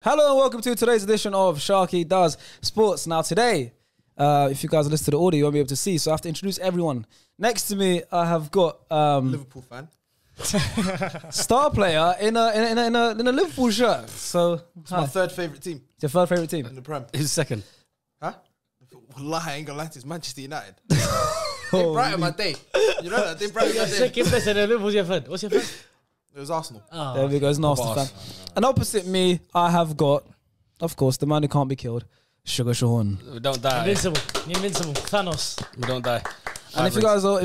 Hello and welcome to today's edition of Sharky Does Sports. Now today, if you guys listen to the audio, you won't be able to see, so I have to introduce everyone. Next to me, I have got Liverpool fan, star player in a Liverpool shirt. So it's my third favourite team It's your third favourite team. in the Prem. Who's second? Huh? Wallahi, I ain't gonna lie to you, it's Manchester United. They brighten my day. You know that? They brighten my day. Second place and Liverpool's your third. What's your first? It was Arsenal. Oh, There we go, it's an Arsenal fan. And opposite me, I have got, of course, the man who can't be killed, Sugar Sean. We don't die. Invincible. Thanos. We don't die. And if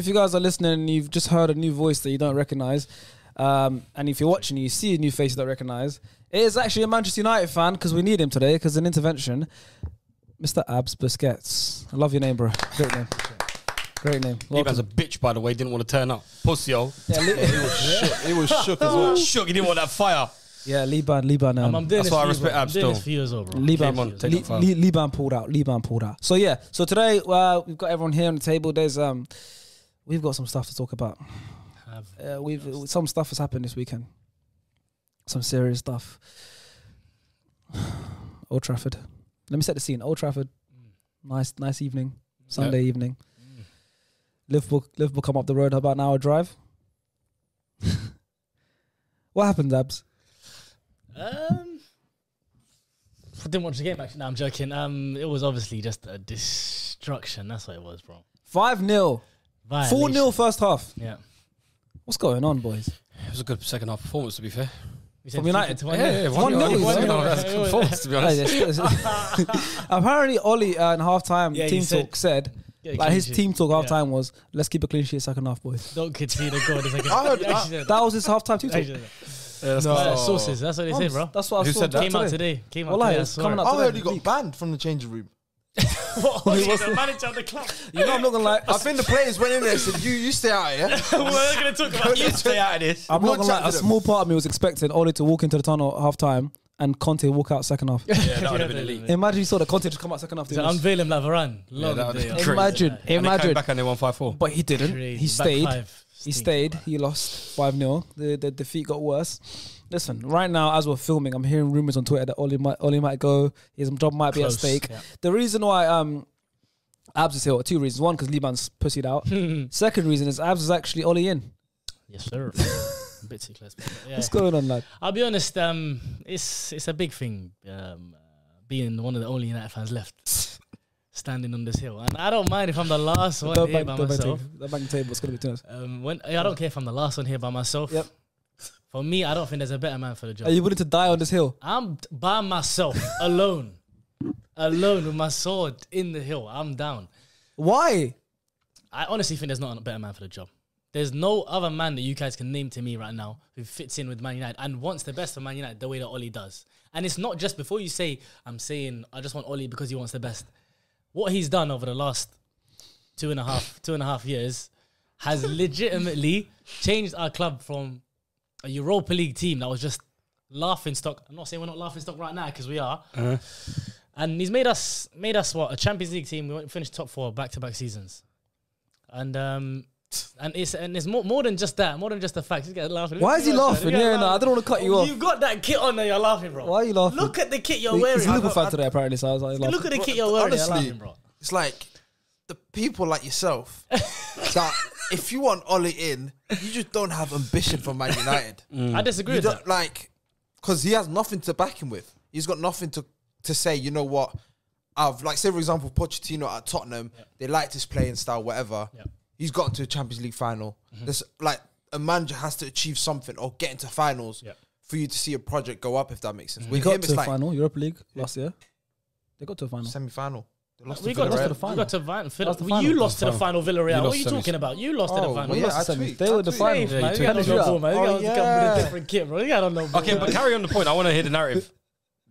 you guys are listening and you've just heard a new voice that you don't recognise, and if you're watching, you see a new face you don't recognise, it is actually a Manchester United fan because we need him today because an intervention. Mr. Abs Busquets. I love your name, bro. Great name. Great name. Liban's a bitch, by the way. Didn't want to turn up. Pussy, yo. Yeah, He was shook as well. Shook. He didn't want that fire. yeah, Liban. I'm doing That's this why I for you, respect bro. I'm Abs doing this still. for you as well, bro. Came on, take that fire. Liban pulled out. So yeah. So today we've got everyone here on the table. There's we've got some stuff to talk about. Some stuff has happened this weekend. Some serious stuff. Old Trafford. Let me set the scene. Old Trafford. Nice evening. Sunday evening. Liverpool come up the road about an hour drive. What happened, Abs? I didn't watch the game, actually. No, I'm joking. It was obviously just a destruction. That's what it was, bro. 5-0. 4-0 first half. Yeah. What's going on, boys? It was a good second half performance, to be fair. We From said United. 1-0. Yeah, 1-0. 1-0. That's a good performance, to be honest. Apparently, Ollie in half-time Yeah, he team said- talk said, Yeah, like clean his sheet. team talk half-time was, let's keep a clean sheet second half, boys. Don't concede a goal. I heard- That was his half-time team talk. Sources. That's what they say, bro. That's what I Who saw said that? Came out today. Well, like, it's coming up I today. heard he got banned from the changing room. The manager of the club. You know, I'm not gonna lie. I think the players went in there and said, you stay out here. We're going to talk about you. Stay out of this. I'm We'll not gonna lie. chat A to them. small part of me was expecting Ollie to walk into the tunnel at half-time and Conte walk out second half. Yeah, that would have been elite. Imagine you saw that Conte just come out second half. So unveil him like Varane. Long that day. would be crazy. Imagine, And they came imagine. back and they won 5-4. But he didn't. Crazy. He Back stayed. five. He Stink. stayed. He lost 5-0. The defeat got worse. Listen, right now as we're filming, I'm hearing rumors on Twitter that Ollie might go. His job might be at Close, stake. yeah. The reason why Abs is here, two reasons. One, because Liban's pussied out. Second reason is Abs is actually Ollie in. Yes, sir. A bit too close. But yeah. What's going on, lad? I'll be honest. It's a big thing. Being one of the only United fans left standing on this hill, and I don't mind if I'm the last one here by myself. The bank table is going to be tennis. I don't care if I'm the last one here by myself. Yep. For me, I don't think there's a better man for the job. Are you willing to die on this hill? I'm by myself, alone with my sword in the hill. I'm down. Why? I honestly think there's not a better man for the job. There's no other man that you guys can name to me right now who fits in with Man United and wants the best for Man United the way that Ollie does. And it's not just before you say, I'm saying I just want Ollie because he wants the best. What he's done over the last two and a half years has legitimately changed our club from a Europa League team that was just laughing stock. I'm not saying we're not laughing stock right now because we are. And he's made us what, a Champions League team. We finished top 4 back-to-back seasons. And it's more than just that, more than just the fact. He's laughing. Why is he laughing? Yeah, no, I don't want to cut you off. You've got that kit on and you're laughing, bro. Why are you laughing? Look at the kit you're wearing. He's a Liverpool fan today, apparently, so I was like, laughing. Look at the kit you're wearing. You're Honestly, laughing, bro. it's like the people like yourself that if you want Ollie in, you just don't have ambition for Man United. I disagree You with that. don't like, because he has nothing to back him with. He's got nothing to say, you know what, like say for example, Pochettino at Tottenham, they liked his playing style, whatever. Yeah. He's gotten to a Champions League final. There's like a manager has to achieve something or get into finals for you to see a project go up, if that makes sense. We With got him, to it's a like final, Europa League last year. They got to a final. semi-final. They lost We to got Villarreal. to the final. We got to final. That's the final. You lost to the final, Villarreal. What are you lost talking semis. about? You lost to the Oh, final. well, They yeah, lost the I semis. tweet. They were the I final. Safe, Yeah, man. you You got took no it. ball, man. You Oh, got to come with yeah. a different kit, bro. You got no ball. Okay, but carry on the point. I want to hear the narrative.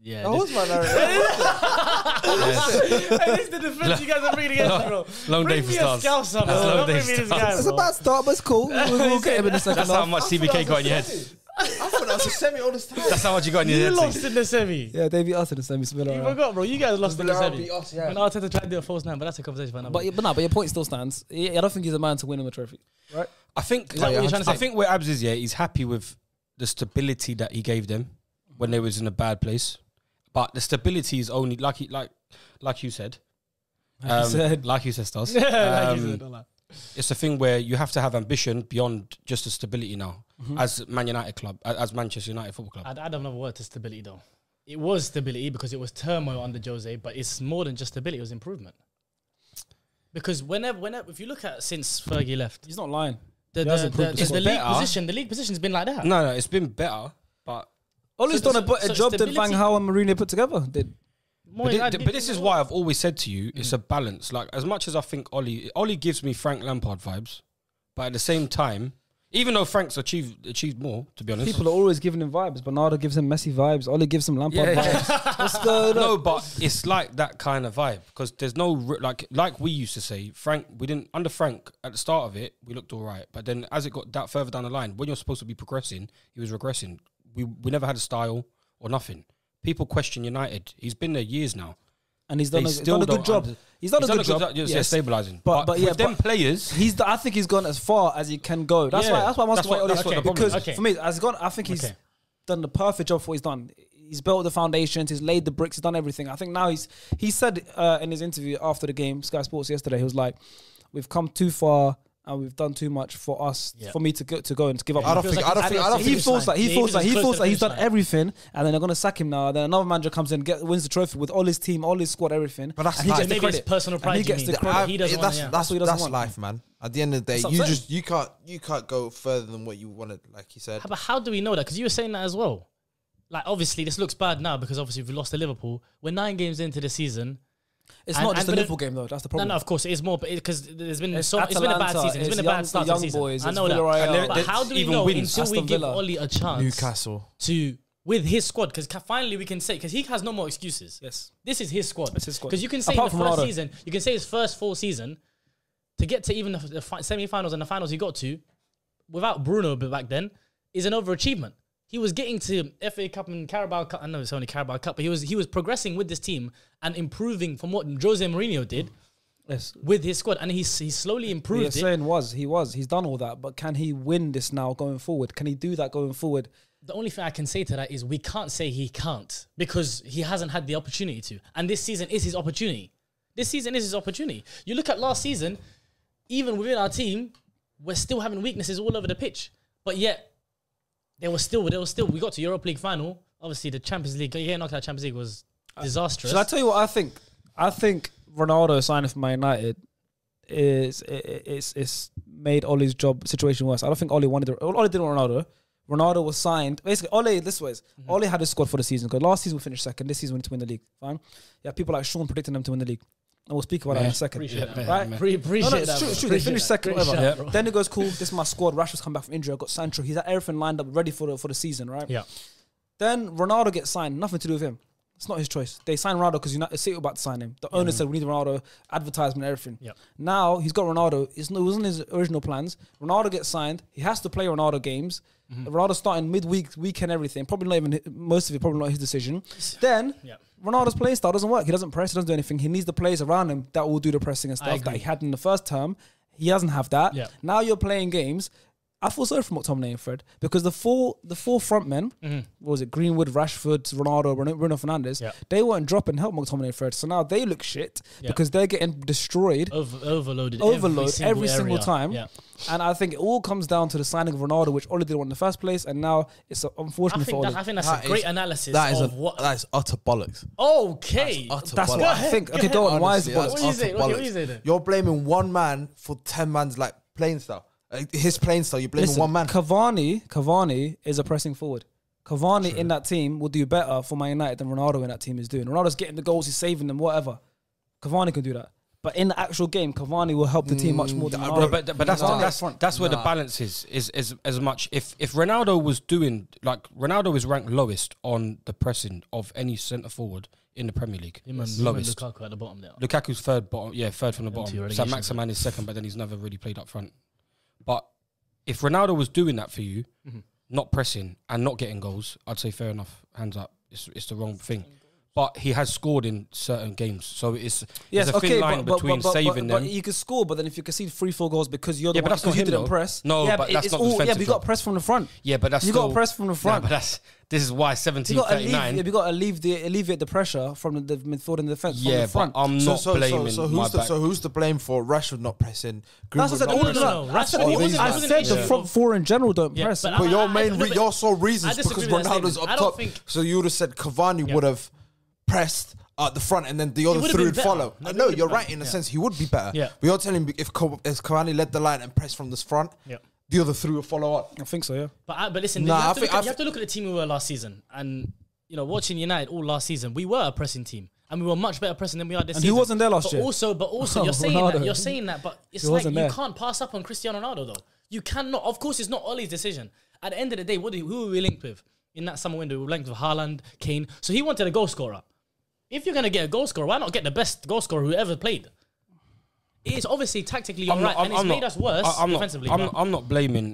yeah. That was my narrative. Hey, this is the defense you guys are reading against, bro. Long day Bring for me stars. a scouser, bro. That's long Don't day bring for me this stars. guy, It's a bro. bad start, but it's cool. We'll get him in the second That's how half. much CBK got in your head. I thought that was a semi all this time. That's how much you got in your You head. lost in the semi. Yeah, they beat us in the semi. You forgot, bro. You guys lost in the Villarreal semi. beat us, yeah. When Arteta tried to do a false nine, but that's a conversation for another. But your point still stands. I don't think he's a man to win him a trophy, right? I think Is that what you're trying to say? I think where Abs is, he's happy with the stability that he gave them when they was in a bad place. But the stability is only like you said. Like you said, Stas. It's a thing where you have to have ambition beyond just the stability now. As Man United club, as Manchester United Football Club. I'd add another word to stability though. It was stability because it was turmoil under Jose, but it's more than just stability. It was improvement. Because whenever, if you look at since Fergie left, He's not lying. the league position's been like that. No, it's been better, but Ollie's done a job that stability- Van Gaal and Mourinho put together. but this is why I've always said to you, it's a balance. Like, as much as I think Ollie gives me Frank Lampard vibes, but at the same time, even though Frank's achieved more, to be honest. People are always giving him vibes. Bernardo gives him Messi vibes. Ollie gives him Lampard vibes. What's going on? No, but it's like that kind of vibe because there's no like we used to say. Frank, we didn't under Frank at the start of it. We looked all right, but then as it got that further down the line, when you're supposed to be progressing, he was regressing. We never had a style or nothing. People question United. He's been there years now. And he's done a good job. He's done a good job. Yes, stabilizing. But with them players, I think he's gone as far as he can go. That's why I'm asking why Ollie. Because for me, as gone, I think he's done the perfect job for what he's done. He's built the foundations. He's laid the bricks. He's done everything. I think now he said in his interview after the game, Sky Sports yesterday, he was like, "We've come too far." And we've done too much for us, for me to go and to give up. He feels like he's done everything, and then they're gonna sack him now. Then another manager comes in, wins the trophy with all his team, all his squad, everything. But that's and he gets the maybe credit. it's personal pride. And he gets the credit. He doesn't want. That's what he doesn't want. life, man. At the end of the day, you can't go further than what you wanted, like he said. But how do we know that? Because you were saying that as well. Like, obviously, this looks bad now because obviously we've lost to Liverpool. We're 9 games into the season. It's not just the Liverpool game though. That's the problem. No, of course it is more, because there's been it's been a bad season. It's been a bad start to the season. Boys, I know that. But how do we know until we give Ollie a chance? Newcastle with his squad, because finally we can say, because he has no more excuses. Yes, this is his squad. It's his squad. Because you can say in the first season, you can say his first full season to get to even the semi-finals and the finals he got to without Bruno back then is an overachievement. He was getting to FA Cup and Carabao Cup. I know it's only Carabao Cup, but he was progressing with this team and improving from what Jose Mourinho did with his squad, and he's slowly improved. He's done all that, but can he win this now going forward? Can he do that going forward? The only thing I can say to that is we can't say he can't because he hasn't had the opportunity to, and this season is his opportunity. You look at last season, even within our team, we're still having weaknesses all over the pitch, but yet. There was still. We got to Europa League final. Obviously, the Champions League. Getting knocked out of Champions League was disastrous. Should I tell you what I think? I think Ronaldo signing for Man United is made Ollie's job situation worse. I don't think Ollie wanted it. Ollie didn't want Ronaldo. Ronaldo was signed. Basically, Ollie, this was Ollie had a squad for the season because last season we finished second. This season we need to win the league. Fine. Yeah, people like Sean predicting them to win the league. And we'll speak about that in a second. Appreciate that, right? Appreciate that. It's true. They finished second, whatever. That, then it goes, cool, this is my squad. Rashford's come back from injury. I've got Sancho. He's had everything lined up, ready for the season, right? Yeah. Then Ronaldo gets signed. Nothing to do with him. It's not his choice. They signed Ronaldo because City were about to sign him. The owner said, we need Ronaldo, advertisement, everything. Yep. Now, he's got Ronaldo. It wasn't his original plans. Ronaldo gets signed. He has to play Ronaldo games. Ronaldo starting midweek, weekend, everything. Probably not even, most of it, probably not his decision. Then, Ronaldo's playing style doesn't work. He doesn't press, he doesn't do anything. He needs the players around him that will do the pressing and stuff that he had in the first term. He doesn't have that. Yeah. Now you're playing games. I feel sorry for McTominay and Fred because the four front men, what was it, Greenwood, Rashford, Ronaldo, Bruno Fernandes, they weren't dropping help McTominay and Fred. So now they look shit because they're getting destroyed. Overloaded every single time. Yeah. And I think it all comes down to the signing of Ronaldo, which Ollie didn't want in the first place, and now it's unfortunate for Ollie. I think that's a great analysis that is utter bollocks. Okay. That's what I think. Okay, go on. Why is it bollocks? What do you say then? You're blaming one man for 10 man's like playing style. His playing style, you're blaming one man. Cavani is a pressing forward. Cavani in that team will do better for Man United than Ronaldo in that team is doing. Ronaldo's getting the goals, he's saving them, whatever. Cavani can do that. But in the actual game, Cavani will help the team much more than Ronaldo. But that's where the balance is as much. If Ronaldo was doing, like, Ronaldo is ranked lowest on the pressing of any centre forward in the Premier League. Lowest. Lukaku at the bottom there. Lukaku's third from the bottom. So Maximan is second, but then he's never really played up front. But if Ronaldo was doing that for you, not pressing and not getting goals, I'd say fair enough, hands up. It's the wrong thing. but he has scored in certain games. So it's Yes, there's a okay, thin line between saving but them. you can score, but then if you concede 3-4 goals because you're the Yeah, but one, that's not because you him, didn't though. press. No, yeah, but that's it's not the all, yeah, defensive but you got job. to press from the front. Yeah, but that's You still, got to press from the front. Nah, but this is why You 17, got to 39. you got to alleviate the pressure from the midfield and the defense. from Yeah, the front. but I'm not blaming so my who's back. so who's to blame for Rashford not pressing? That's what I said. Greenwood No, not no, pressing? no. Rashford, he All these wasn't- I it guys. wasn't said an the issue. front four in general don't Yeah, press. but But your I- main, no, but your sole reason I is because disagree with that Ronaldo's statement. up I don't top. think- So you would have said Cavani would have pressed at the front, and then the other would've three been would better. follow. No, he No, would've you're been right better. in a Yeah. sense. He would be better. Yeah. But you're telling me if Cavani led the line and pressed from this front, Yeah. the other three would follow up. I think so, yeah. But listen, Nah, you, I have to think- look at, I you have to look at the team we were last season, and you know, watching United all last season, we were a pressing team, and we were much better pressing than we are this And season. he wasn't there last but year. but also, Oh, you're saying Ronaldo. that. You're saying that, but it's He like wasn't you there. can't pass up on Cristiano Ronaldo though. You cannot. Of course, it's not Ollie's decision. At the end of the day, who were we linked with in that summer window? We were linked with Haaland, Kane. So he wanted a goal scorer. If you're gonna get a goal scorer, why not get the best goal scorer who ever played? It is obviously tactically alright, and it's made us worse defensively. but- I'm not blaming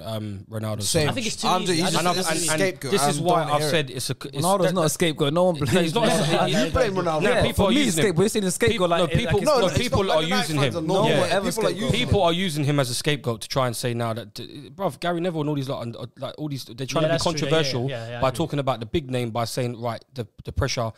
Ronaldo. Same. I think it's too I'm easy. he's I just, just- it's a and scapegoat. this is I why don't I've wanna hear said it. it's Ronaldo's not a scapegoat. No one blames he's not. You blame Ronaldo. Yeah, Yeah, people for are me, using scapegoat. him. We're saying the scapegoat like people, it's no, it's people not are Man United using fans him. are normal. No one Yeah. ever People are scapegoat. using People are using him as a scapegoat to try and say now that, bruv, Gary Neville and all these like all these, they're trying Yeah, to be that's true. Yeah, controversial yeah, I by agree. talking about the big name by saying right the pressure,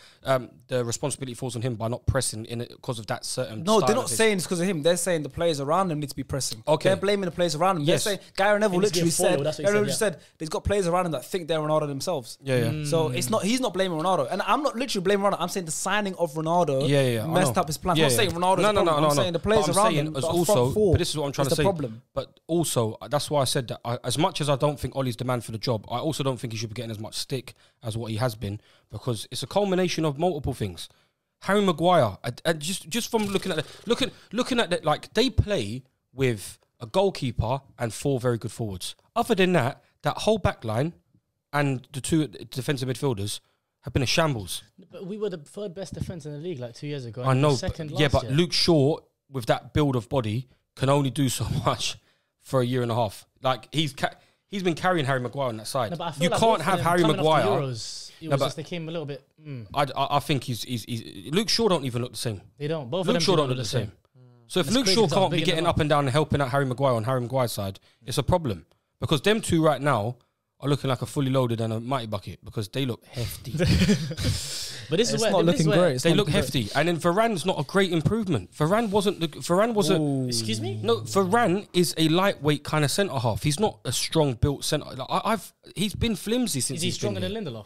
the responsibility falls on him by not pressing in it because of that certain. No, style they're not of his. saying it's because of him. They're saying the players around him need to be pressing. Okay. They're blaming the players around him. Yes. They're saying Gary Neville He needs to literally get followed, said, that's what he Gary said, Neville said he's got players around him that think they're Ronaldo themselves. Yeah. So it's not. He's not blaming Ronaldo, and I'm not literally blaming Ronaldo. I'm saying the signing of Ronaldo Yeah, I messed know. up his plans. Yeah, I'm not saying yeah. Ronaldo's No, problem. I'm saying the players But I'm around saying him. as the also, front four but this is what I'm trying is to the say. problem. But also, that's why I said that as much as I don't think Ollie's the man for the job, I also don't think he should be getting as much stick as what he has been, because it's a culmination of multiple things. Harry Maguire, and just from looking at the, like they play with a goalkeeper and 4 very good forwards. Other than that whole back line and the 2 defensive midfielders have been a shambles. But we were the third best defense in the league like 2 years ago. I and know, second but, yeah, last but year. Luke Shaw with that build of body can only do so much for a year and a half. Like he's been carrying Harry Maguire on that side. No, but I feel You like can't both of have them Harry coming off the Maguire. Euros, it No, was but- just they came a little bit. I think he's Luke Shaw don't even look the same. They don't. Both of Luke them Shaw do don't look the same. So if That's Luke crazy Shaw because I'm can't be big getting enough. up and down and helping out Harry Maguire on Harry Maguire's side, it's a problem. Because them two right now are looking like a fully loaded and a mighty bucket because they look hefty. But this is It's where not this is looking where- great. It's They not look looking hefty. And then Varane's not a great improvement. Varane wasn't. Excuse me. No, Varane is a lightweight kind of centre half. He's not a strong built centre. Like he's been flimsy since Is he he's been stronger here. than Lindelof?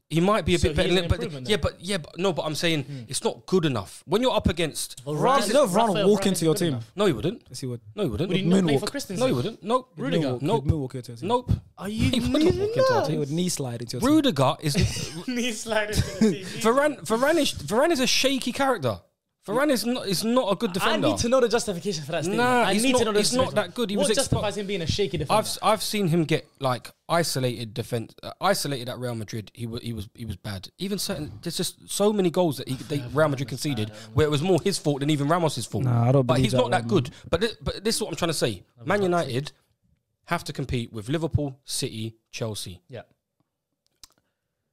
He might be a So bit better, he's than an but improvement but I'm saying it's not good enough. When you're up against, Well, Varane- you know Varane will Rafael walk Varane into isn't your good team. enough. no, he wouldn't. Yes, he would. No, he wouldn't. Would he not play for Moonwalk. Christensen? No, he wouldn't. Nope. Rudiger. Nope. Moonwalk into your team. Nope. Are you He wouldn't walk into our He team. would knee slide into your team. Rudiger is Knee sliding to the team. Varane is a shaky character. Varane is not a good I defender. need to know the justification for that statement. Nah, I he's need not- to know the he's not justification. that good. He what was justifies him being a shaky defender? I've seen him get like isolated defense, isolated at Real Madrid. He was bad. Even certain there's just so many goals that Real Madrid conceded where it was more his fault than even Ramos's fault. Nah, I don't But believe he's that not that one, good. But this is what I'm trying to say. Man United have to compete with Liverpool, City, Chelsea. yeah.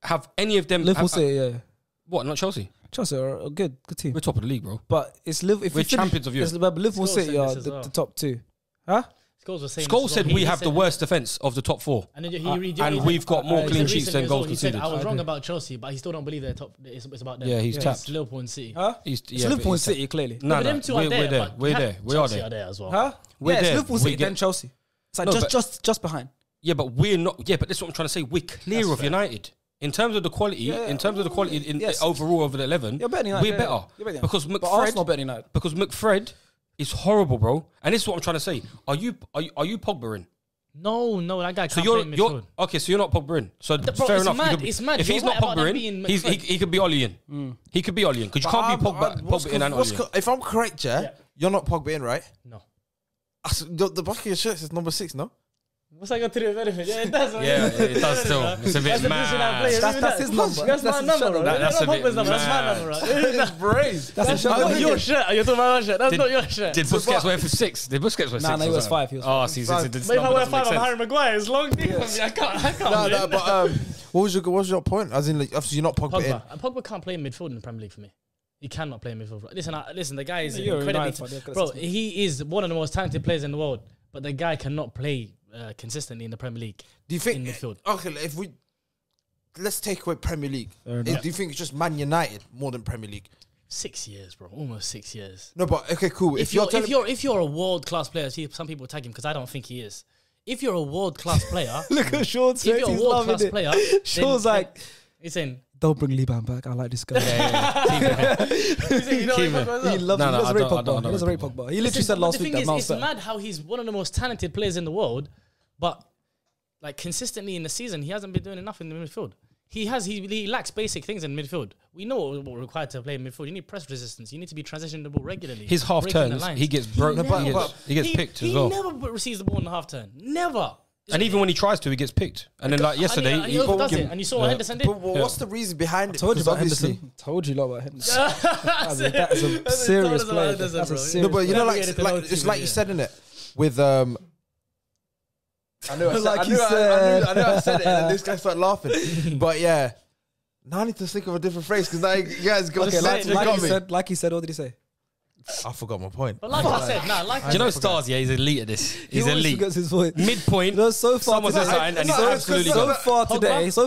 Have any of them? Liverpool City, yeah. What? Not Chelsea. Chelsea are a good team. We're top of the league, bro. But it's Liverpool. If We're we finish- champions of Europe. it's- but Liverpool Scholes City said are this as the well. top 2. Huh? Scholes was saying. Scholes this as said well. we He have the said- worst defense of the top 4. And then and we've got more he clean said sheets recently than as well, goals he said, conceded. I was I wrong agree. about Chelsea, but he still don't believe they're top. It's about them. Yeah, he's It's tapped. Liverpool and City. Huh? He's, It's yeah, but Liverpool and he's tapped. City, clearly. No, But no, them two are there. we're there. but We're there. We are Chelsea there. are there as well. Huh? We're yeah, there. it's Liverpool We City, get- then Chelsea. It's like No, but- just behind. Yeah, but we're not. Yeah, but that's what I'm trying to say. We're clear That's of fair. United in terms of the quality. Yeah, in terms of the quality in yes. overall over the 11, You're better than United. we're yeah, better yeah. You're better than because United. But Arsenal McFred. better than United. Because McFred is horrible, bro. And this is what I'm trying to say. Are you Pogba in? No, that guy So can't you're play midfield. okay. So you're not Pogba in. So Bro, fair it's enough. mad, He could be- it's mad. If You're he's not right about Pogba that in, being he McFred. could be Ollie in. He could be Ollie in because you can't be Pogba in and Ollie in. If I'm correct, Yeah. you're not Pogba in, right? No. The back of your shirt says number 6, no? What's that got to do with anything? Yeah, it does. Yeah, it does still. It's a bit That's the position I play. mad. That's his number. That's my his number, shadow. bro. That's That's a not bit Pogba's number. That's my mad. number, right? That's brave. That's Not your shirt. You're talking about my shirt. That's Did- not your shirt. Did Busquets wear for 6? Did Busquets wear 6? Nah, no, he or was something? 5. He was Oh, five. see, Five. this But if I number wear doesn't make 5, I'm sense. Harry Maguire. It's long thing for me. I can't. No, do it. but What was your point? As in, like, obviously you're not Pogba in. Pogba can't play in midfield in the Premier League for me. He cannot play in midfield. Listen, the guy is You're a incredibly... United fan, Bro, he is one of the most talented players in the world, but the guy cannot play consistently in the Premier League. Do you think in midfield? Okay, if we let's take away Premier League. Do you think it's just Man United more than Premier League? 6 years, bro. Almost 6 years. No, but okay, cool. If you're a world class player, some people tag him because I don't think he is. If you're a world class player, Look at Sean's face. if you're a He's world loving class it. player, Sean's like, he's saying, don't bring Liban back. I like this guy. you know, He loves him. He doesn't rate I don't Pogba. He doesn't rate Pogba. He literally said but last the week thing that Mount's is, better. it's mad how he's one of the most talented players in the world, but like consistently in the season, he hasn't been doing enough in the midfield. He lacks basic things in midfield. We know what we're required to play in midfield. You need press resistance. You need to be transitioning the ball regularly. His half breaking the turns, lines. he gets broken. He gets picked as well. He never receives the ball in the half turn. Never. And even when he tries to, he gets picked. And then like yesterday, and he overdoes it. And you saw what Henderson did. But what's the reason behind it? Told you 'Cause about obviously- Henderson. Told you a lot about Henderson. That's a serious player. That's a No, serious but you know, player. like it's like you said in it with I knew I said, Like I you knew said. I said it, and then this guy started laughing. But yeah, now I need to think of a different phrase because now you guys got Okay, me. like he said, what did he say? I forgot my point. But like I said, Do you know Stars? Yeah, he's elite at this. He's He always elite. forgets his voice. Midpoint. You know, so far Someone today, says something and he's absolutely gone. so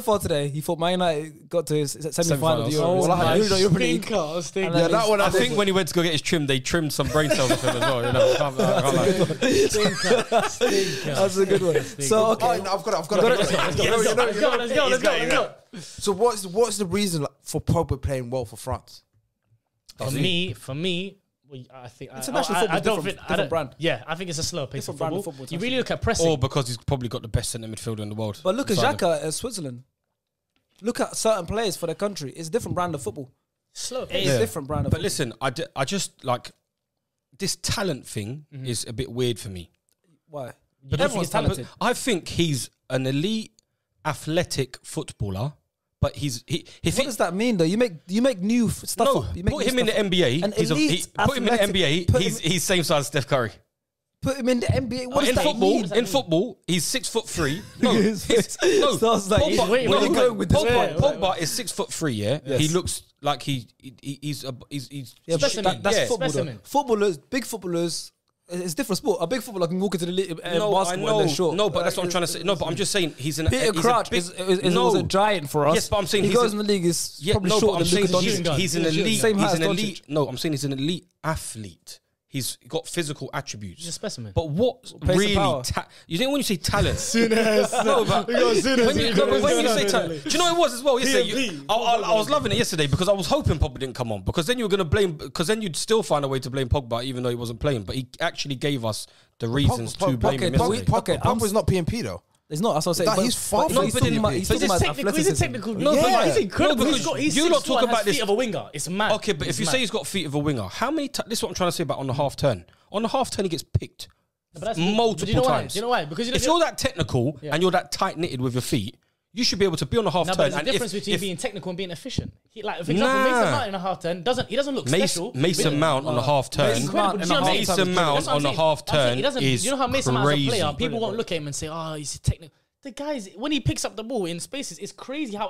far today, he thought Man United got to his semi-final of the Semi-finals. Euros. Well, I Like, the Europa League. Stinker. Yeah, that one I think when he went to go get his trim, they trimmed some brain cells off him as well. You know, I can't lie. That's a good one. So Oh, okay, no, I've got it. Let's go. So what's the reason for Pogba playing well for France? For me, well, I think International I football don't is think different brand. Yeah, I think it's a slower pace of Different brand of football. football, You really look at pressing. Or because he's probably got the best centre midfielder in the world. but look at Beside him. Xhaka at Switzerland. Look at certain players for their country. It's a different brand of football. slow It's pace. a different brand of But football. listen, I just like this talent thing is a bit weird for me. Why? You don't think Everyone's he's talented? talented. I think he's an elite athletic footballer, but What does that mean though? You make new stuff no, up. You make put new him in the stuff up. NBA. An He's elite put him in the athletic- NBA. put He's same size as Steph Curry. Put him in the NBA. What does in that football, mean? in football, he's 6'3". No, His face no. sounds like he's- Pogba, wait, where wait, you going with this? Pogba is 6'3". Yeah, Yes. he looks like he's Yeah, but Specimen. that's yeah. football. Though. Specimen. Footballers, big football. It's different sport. A big footballer can walk into the No, I basketball and know. they're short. No, but that's what I'm trying to say. No, but I'm just saying he's an. Peter he's a Crouch big- was a giant for us. Yes, but I'm saying he he's goes a- in the league. Is Yeah, probably no, but shorter I'm than saying Luka he's, Doncic. he's an elite. Same height He's as an Doncic. elite. No, I'm saying he's an elite athlete. He's got physical attributes. He's a specimen. But what Pace and really? power. You think when you say talent? no, but when you say talent, do you know what it was as well? Yesterday, I was loving it yesterday because I was hoping Pogba didn't come on because then you were going to blame because then you'd still find a way to blame Pogba even though he wasn't playing. But he actually gave us the reasons to blame him. yesterday. Pogba's not PMP though. It's not. That's what I'm saying. He's far from he's talking being about. big. He's But talking He's about technical. He's a athleticism. technical. No, No, but but he's incredible. No, because He's got, he's you lot 6'1", talk about has this- feet of a winger. It's mad. Okay, but It's if you mad. say he's got feet of a winger, how many? This is what I'm trying to say about on the half turn. On the half turn, he gets picked But that's- multiple but do you know why? times. Do you know why? Because if you're that technical and you're that tight knitted with your feet, you should be able to be on the half No, turn. but there's a and difference between being technical and being efficient. He, like, for example, Mason Mount in a half turn he doesn't look special. Mason Mount on the half turn, Mason Mount Incredible. Do you know what I'm saying? Mason Mount That's what on I'm the saying. half I'm saying turn he doesn't. is You know how Mason Mount as a player, crazy. people won't look at him and say, "Oh, he's technical." The guy's when he picks up the ball in spaces, it's crazy how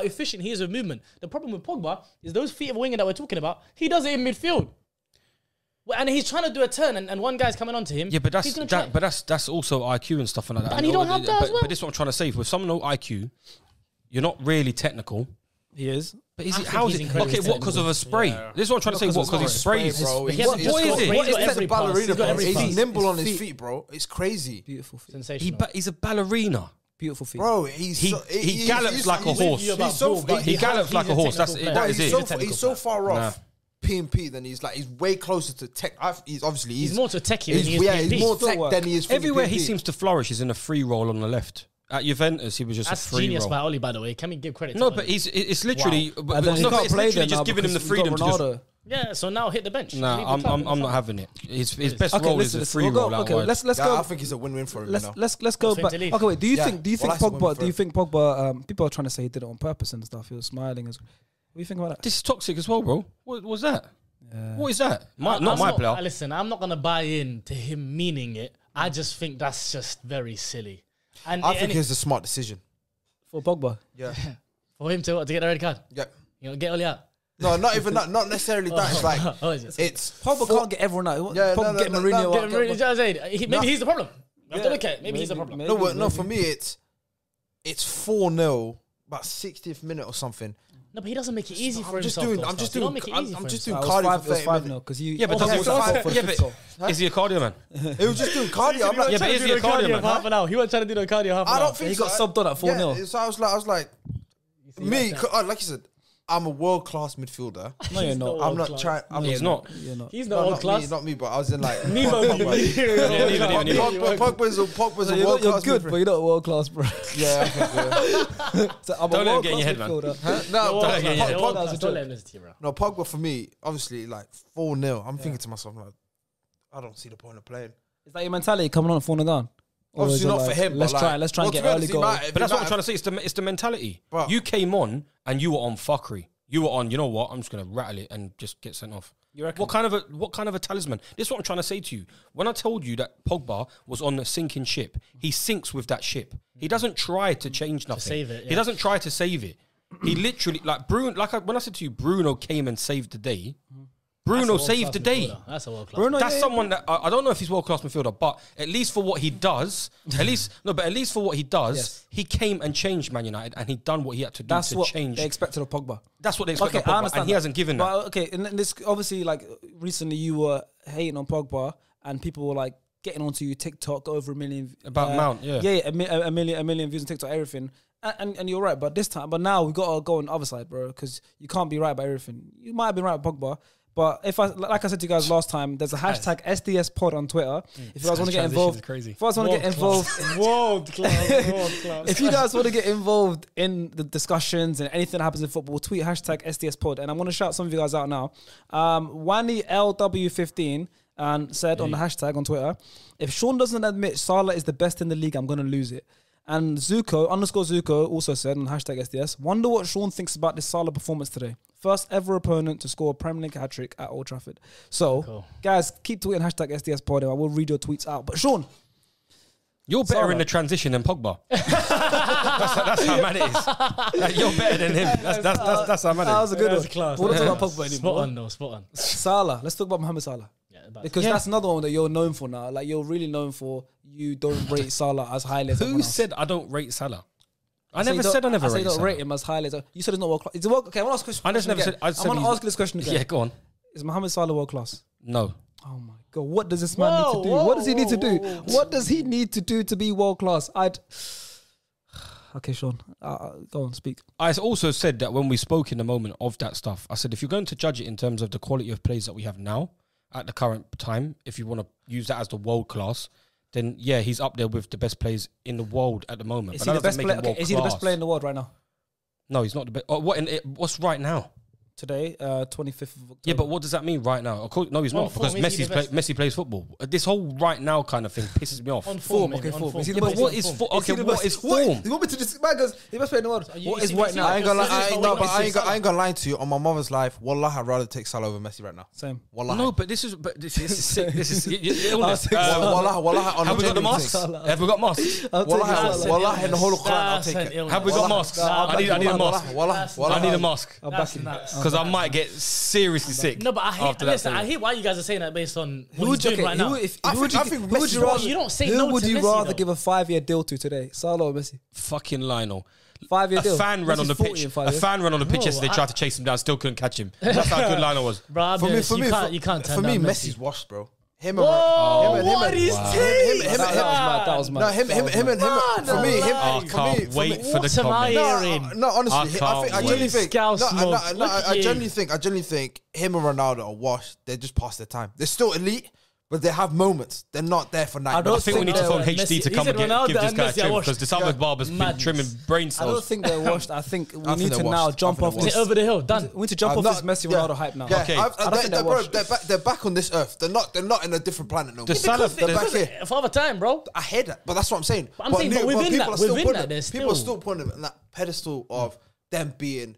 efficient he is with movement. The problem with Pogba is those feet of a winger that we're talking about. He does it in midfield. Well, and he's trying to do a turn, and one guy's coming onto him. Yeah, but he's gonna try- that's also IQ and stuff like that. And he don't have that as well. But this is what I'm trying to say. With someone with IQ, you're not really technical. He is. But is I it think how is he's it? incredibly Okay, what because of a spray? This is what I'm trying to say. What because he sprays? bro. But he has- What he's is got- it? he's What got is every the pass. ballerina, He's got bro? every He's pass. nimble on His his feet. feet, bro. It's crazy, Beautiful feet. Sensational. He's a ballerina. Beautiful feet. bro. He gallops like a horse. He's so He gallops like a horse. That is it. He's so far off PMP than he's way closer to tech. He's obviously He's more to techie than he is yeah, PMP. he's more Still tech work. than he is. Everywhere he PMP. seems to flourish is in a free roll on the left. At Juventus, he was just That's a free genius roll. by Oli, by the way. Can we give credit? No, to but Oli? it's literally. And But then he no, but can't it's play literally there now just giving him the because we've got freedom to just. Ronaldo. Yeah, so now hit the bench. Nah, Leave the club. I'm not having it. His best Okay, role listen, is a free we'll go- roll out Okay, wide. let's Yeah, go. I think it's a win-win for him. Let's you know? let's go For him back. to leave. Okay, wait. Do you Yeah. think Well, that's a win for him. Pogba? People are trying to say he did it on purpose and stuff. He was smiling. What do you think about that? This is toxic as well, bro. What was that? What is that? I'm Not my player. Listen, I'm not gonna buy in to him meaning it. I just think that's just very silly. And I think it's a smart decision For Pogba. Yeah, For him to get the red card. yeah. You know, get Oli out. No, not even that. Not necessarily that. It's like Is it? it's Pogba can't get everyone out. Yeah, Pogba no, get no, Mourinho no, out. Maybe he's the problem. You have to Yeah. look at it. Maybe he's the problem. no. For me, it's 4-0, about 60th minute or something. No, but he doesn't make it easy for I'm just himself. doing. I'm just doing. I'm just doing It was cardio five, for 30 minutes. 5-0 because you. Yeah, but Oh, does he yeah, also- five- yeah, but is he a cardio man? It was just doing cardio. I'm like, Yeah, but is he a cardio man? Half an hour. He was trying to do the cardio half an I hour. don't think He got so. subbed on at 4-0. Yeah, so I was like, me, like you said, I'm a world class midfielder. No, you're not. I'm not world-class. trying. I'm He's not. You're not. He's No, not world not class. me, not me, but I was in like Nemo. Pogba's a You're world class good, but you're not world class, bro. Yeah, I think, So I'm Don't a let him get in your head, man. midfielder. no, Don't get it. Don't let him listen to you, bro. no, Pogba for me, obviously, like 4-0. I'm thinking to myself, like, I don't see the point of playing. Is that your mentality coming on 4-0 down? Or Obviously is it not like, for him. Let's but try. like, Let's try and well, get to be early honest, it goal. might- But that's it what I'm might- trying to say. It's the mentality. Bro. You came on and you were on fuckery. You were on. You know what? I'm just gonna rattle it and just get sent off. You reckon? What kind of a talisman? This is what I'm trying to say to you. When I told you that Pogba was on a sinking ship, he sinks with that ship. He doesn't try to change nothing. save it, He yeah. doesn't try to save it. He literally, like Bruno, when I said to you, Bruno came and saved the day. Bruno saved the day. That's a world class. Bruno, That's yeah, someone that I don't know if he's world class midfielder, but at least for what he does, at least for what he does, Yes. he came and changed Man United, and he done what he had to do That's to what change. they expected of Pogba. That's what they expect of I Pogba, understand and he that. hasn't given that. But okay, and then this obviously like recently you were hating on Pogba, and people were like getting onto you TikTok over 1 million About Mount, yeah. a million views on TikTok, everything. And you're right, but now we gotta go on the other side, bro, because you can't be right by everything. You might have been right with Pogba. But like I said to you guys last time, there's a hashtag SDS pod on Twitter. If you guys want to get involved, crazy. if you guys want to get involved, World class. World class. if you guys want to get involved in the discussions and anything that happens in football, tweet hashtag SDS pod. And I'm going to shout some of you guys out now. Wani LW15 and said on the hashtag on Twitter, if Sean doesn't admit Salah is the best in the league, I'm going to lose it. And Zuko also said on hashtag SDS, wonder what Sean thinks about this Salah performance today. First ever opponent to score a Premier League hat-trick at Old Trafford. So, guys, keep tweeting hashtag SDS pod and I will read your tweets out. But Sean, You're better Salah. in the transition than Pogba. that's how mad it is. Like, you're better than him. That's how mad that it was is. a good That's one. class. We're not talking about Pogba Spot anymore. on, though. Spot on. Salah. Let's talk about Mohamed Salah. Yeah, but Because that's another one that you're known for now. Like, you're really known for you don't rate Salah as highly as everyone Who else. said I don't rate Salah? I say never you don't- said I never say you rate don't Salah. rate him as highly as... You said he's not world class. Is it world... Okay, I want to ask this I just question never again. said- I said I want to he's- ask you this question again. Yeah, go on. Is Mohamed Salah world class? No. Oh my God. What does this man need to do? What does he need to do? What does he need to do to be world class? Okay, Sean. Go on, speak. I also said that when we spoke in the moment of that stuff, I said if you're going to judge it in terms of the quality of plays that we have now at the current time, if you want to use that as the world class, then yeah, he's up there with the best players in the world at the moment. Is But he that the best doesn't make player? him Okay, is he the best world-class. player in the world right now? No, he's not the best. What's right now? Today, 25th of October. Yeah, but what does that mean right now? Of course, no, he's On not, form, because is he the best? Messi plays football. This whole right now kind of thing pisses me off. On Form, form, okay, maybe, form. on Is he Yeah, the but best? what is form? Okay, what is form? You want me to just... Man goes, the best player in the world. you- What you is see- right you see- now? I ain't gonna, This is I ain't, what no, we but need I to ain't, say. I ain't gonna lie to you. On my mother's life, wallah, I'd rather take Salah over Messi right now. Same. Wallah. No, but this is sick. This is illness. Wallah, on Have we got the masks? masks? Have we got masks? Wallah, in the whole of Quran, I'll take it. Have we got masks? I need a mask. Wallah, I need a mask I'll back That's you. nuts. because I might get seriously sick. No, but I hate. after that Listen, I series. hate why you guys are saying that based on Who what would he's you, doing right now. who would you Messi's rather? You don't say who no would to you Messi, rather though. give a 5-year deal to today? Salah or Messi? Fucking Lionel. 5-year A deal. fan ran on the Messi's 40 pitch. in 5 A years. fan ran on the pitch Bro, yesterday, tried to chase him down, still couldn't catch him. That's how good Lionel was. Bro, I'll be honest, you can't turn for me, down Messi's Messi. washed, bro. Whoa, him what and is wow. this? Him- That was mad. No, him for me, him. I can't wait for the What am I comment. hearing? No, honestly, I can't I genuinely wait. think. Scouse No, smoke. I Look at you. genuinely think him and Ronaldo are washed. They're just past their time. They're still elite, but they have moments. They're not there for 90 I minutes. think we need to phone Messi- HD to he come said and Ronaldo give this and guy a Messi are trim washed. because the Salvador Barber's been Madness. trimming brain I don't cells. think they're washed. I think we think need to they're now washed. jump I off think this. they're Over the hill, done. We need to jump off this Messi Ronaldo hype now. Yeah, Okay. I don't think they're washed. they're back on this earth. They're not in a different planet no more. The Salah- They're back here. Father time, bro. I hear that, but that's what I'm saying. But I'm saying, but within people that- are still within putting that, them- there's people are still- still putting them in that pedestal of them being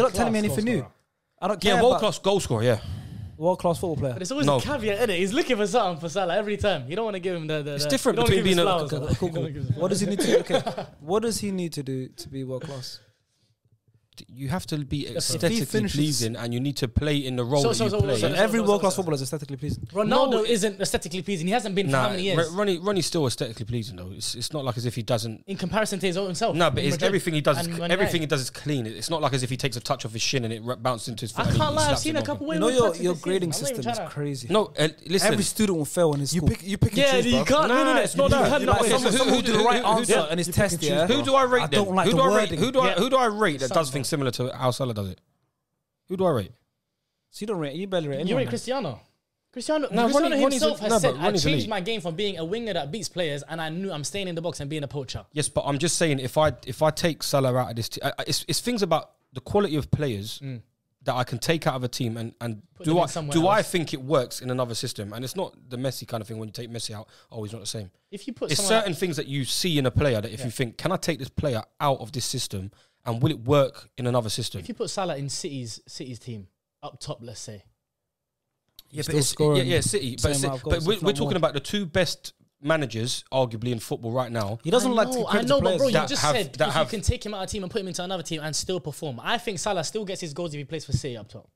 not telling me anything new. I don't care. Yeah, world class goal scorer. Yeah. World class football player. But it's always No. a caveat, isn't it? He's looking for something for Salah every time. You don't want to give him the It's different you don't wanna between give him being a- flowers, Okay, though. cool. What does he need to do? Okay. What does he need to do to be world class? you have to be he aesthetically finishes- pleasing, and you need to play in the role So- that so- you so- play. So so- every so- world-class so- footballer is aesthetically pleasing. Ronaldo No, isn't aesthetically pleasing. He hasn't been for how many years? Ronnie's still aesthetically pleasing though. It's not like as if he doesn't. In comparison to his own self. No, but in it's, Madrid everything he does, and Man everything he United. does is clean. It's not like as if he takes a touch off his shin and it bounces into his foot. I and he can't lie. I've slaps seen it a on. couple You know women your practice your this grading season. I'm not even system is trying to- crazy. No, listen. Every student will fail in his school. You pick and Yeah, choose, you bro. can't. No, it's not that. You No, like okay, someone so who do the right who- answer in his test, yeah. Who do I rate? I then? don't like who the do I rate? wording. Who do I rate that does Some, things similar to how Salah does it? Who do I rate? So you don't rate. You barely rate You anyone. rate Cristiano. Cristiano Ronnie's himself a- has no, said, but I Ronnie's changed elite. my game from being a winger that beats players, and I knew I'm staying in the box and being a poacher. Yes, but I'm just saying if I take Salah out of this, it's things about the quality of players that I can take out of a team and Put them in somewhere I else. think it works in another system, and it's not the Messi kind of thing when you take Messi out. Oh, he's not the same. If you put It's someone certain things that you see in a player that if you think, can I take this player out of this system and will it work in another system? if you put Salah in City's team up top, let's say, Yeah, Still scoring City. same But, amount of but goals, we're, if we're not talking more. about the two best managers, arguably in football right now. He doesn't like to I credit know, the but bro, players. you that just have- said that if have- you can take him out of a team and put him into another team and still perform. I think Salah still gets his goals if he plays for City up top.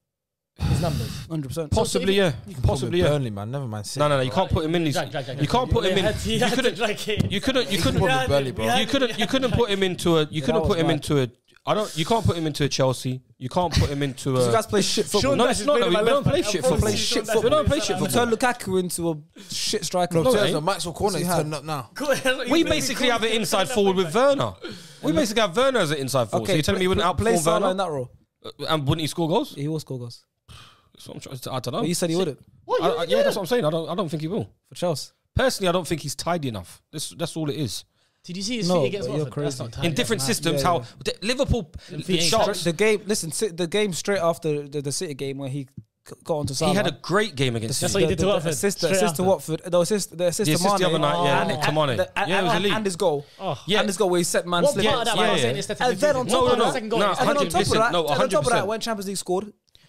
His numbers. 100%. Possibly, if- yeah. Possibly, Possibly, yeah. Burnley, man. Never mind. City, No, you bro. can't put him in these. Drag. You can't put him in. He You had to couldn't. drag it. You couldn't. You couldn't. Probably Burnley, bro. You couldn't put him into a. You couldn't was put him mad. into a. I don't. You can't put him into a Chelsea. You can't put him into You a. guys play shit football. Sean No, Dyche it's is not. playing We on my don't left play back. shit I promise football. play you, shit Sean Dyche football. We don't play is shit You football. turn Lukaku into a shit striker. Bro, No, Chelsea, eh? Maxwell Corner is He had- turning up now. We basically have an inside forward with Werner. We basically have Werner as an inside forward. So you're telling me you wouldn't play outperform Salah in Werner? that role. And wouldn't he score goals? He will score goals. That's what I'm trying to- I don't know. But you said he wouldn't Yeah, that's what I'm saying. I don't think he will. for Chelsea. Personally, I don't think he's tidy enough. That's all it is. Did you see his No, feet against but you're Watford? That's crazy. not tidy, In different that's mad. systems, Yeah, how Liverpool, Feet the ain't Sharks, The game. Listen, the game straight after the City game where he got onto Salah. he had a great game against That's City. what he did to Watford. Assist Straight to after. Watford. The assist The to assist Mane. the other night, yeah, and, to Mane. Yeah, it was elite. And his goal. Oh. Yeah. And his goal where he set man What slipping. part of that yeah, I was saying yeah. aesthetically And then on pleasing? top of no, that, second goal no, was and then on top of Listen, that, no, and on top of 100%. that, when Champions League scored,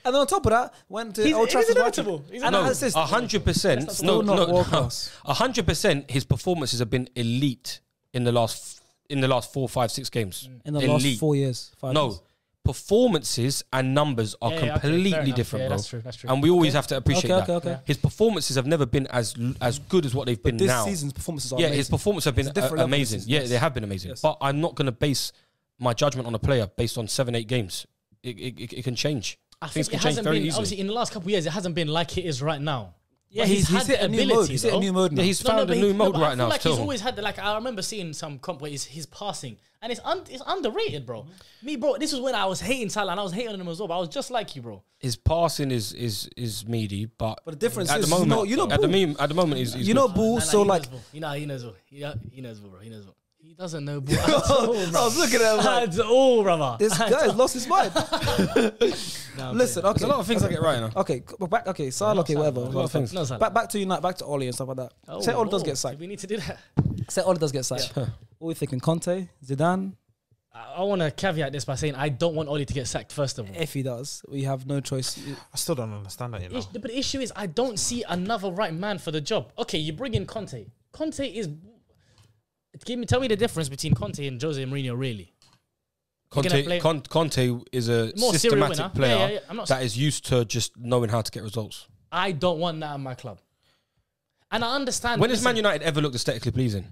and then on top of that, went to He's- Old he's Trafford. inevitable. He's And No, an assist. 100%. Still not world class. 100%. His performances have been elite in the last 4, 5, 6 games. In the elite. last 4 years. 5 No, years. performances and numbers are Yeah, okay, completely fair enough. different, Yeah, bro. that's true, that's true. And we always have to appreciate Okay, that. okay. His performances have never been as good as what they've been This now. season's performances are Yeah, amazing. his performances have been It's a different level amazing. this season, Yeah, yes. they have been amazing. Yes. But I'm not going to base my judgment on a player based on 7, 8 games. It can change. I Things think can it change hasn't very been, easily. obviously, in the last couple of years, it hasn't been like it is right now. Yeah, But he's hit a new mode. He's hit a new mode now. Yeah, he's No, found but a new mode but I right feel now. like Still, he's always had like I remember seeing some comp where his passing and it's underrated, bro. Me, bro, this was when I was hating Salah and I was hating on him as well. But I was just like you, bro. his passing is meaty, but But the difference at is, the moment, you know, at the moment, he's you know, good. Bull. So he like, knows, bro. he knows, bro. He knows, bro. He knows, bro. He doesn't know, bro. At all, I bro. was looking at him like, At all, brother. this guy's lost his mind. No, I'm Listen, kidding. okay, There's a lot of things I get right now. okay, but back, okay, Salah, okay, whatever. A lot of things. No, Salah. Back to United, back to Oli and stuff like that. Oh, Say Oli does oh, get sacked. We need to do that. Say Oli does get sacked. What are we thinking? Conte, Zidane. I want to caveat this by saying I don't want Oli to get sacked. First of all, If he does, we have no choice. I still don't understand that, you know. But the issue is I don't see another right man for the job. Okay, you bring in Conte. Conte is. Tell me the difference between Conte and Jose Mourinho, really. Conte is a More serial systematic winner. player Yeah. I'm not. that is used to just knowing how to get results. I don't want that in my club. And I understand. When has listen, Man United ever looked aesthetically pleasing?